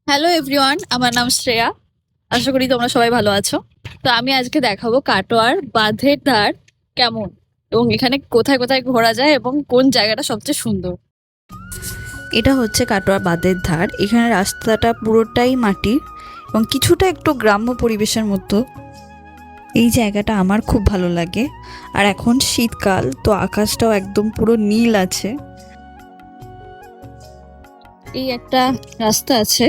Hello everyone, আমার নাম শ্রেয়া। আশা করি তোমরা সবাই ভালো আছো। তো আমি আজকে দেখাবো কাটোয়ার বাঁধের ধার কেমন, এবং এখানে কোথায় কোথায় ঘোরা যায় এবং কোন জায়গাটা সবচেয়ে সুন্দর। এটা হচ্ছে কাটোয়া বাঁধের ধার। এখানে রাস্তাটা পুরোটাই মাটির এবং কিছুটা একটু গ্রাম্য পরিবেশের মতো। এই জায়গাটা আমার খুব ভালো লাগে। আর এখন শীতকাল, তো আকাশটাও একদম পুরো নীল আছে। এই একটা রাস্তা আছে,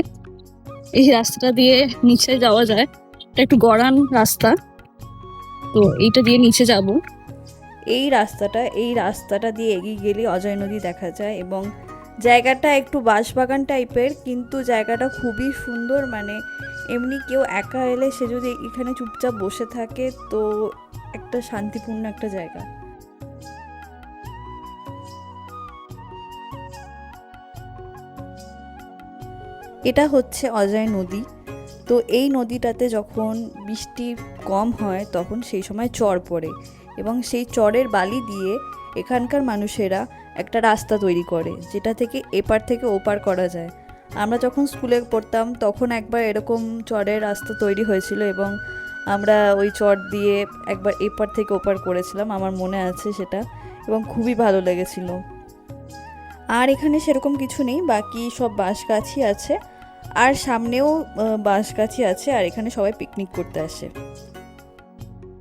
এই রাস্তাটা দিয়ে নিচে যাওয়া যায়। এটা একটু গড়ান রাস্তা, তো এইটা দিয়ে নিচে যাব। এই রাস্তাটা দিয়ে এগিয়ে গেলে অজয় নদী দেখা যায় এবং জায়গাটা একটু বাঁশবাগান টাইপের, কিন্তু জায়গাটা খুবই সুন্দর। মানে এমনি কেউ একা এলে সে যদি এখানে চুপচাপ বসে থাকে তো একটা শান্তিপূর্ণ একটা জায়গা। এটা হচ্ছে অজয় নদী। তো এই নদীটাতে যখন বৃষ্টি কম হয় তখন সেই সময় চর পড়ে এবং সেই চরের বালি দিয়ে এখানকার মানুষেরা একটা রাস্তা তৈরি করে, যেটা থেকে এপার থেকে ওপার করা যায়। আমরা যখন স্কুলে পড়তাম তখন একবার এরকম চরের রাস্তা তৈরি হয়েছিল এবং আমরা ওই চর দিয়ে একবার এপার থেকে ওপার করেছিলাম, আমার মনে আছে সেটা, এবং খুবই ভালো লেগেছিল। আর এখানে সেরকম কিছু নেই, বাকি সব বাঁশ গাছই আছে। আর সামনেও বাঁশ গাছই আছে, আর এখানে সবাই পিকনিক করতে আসে।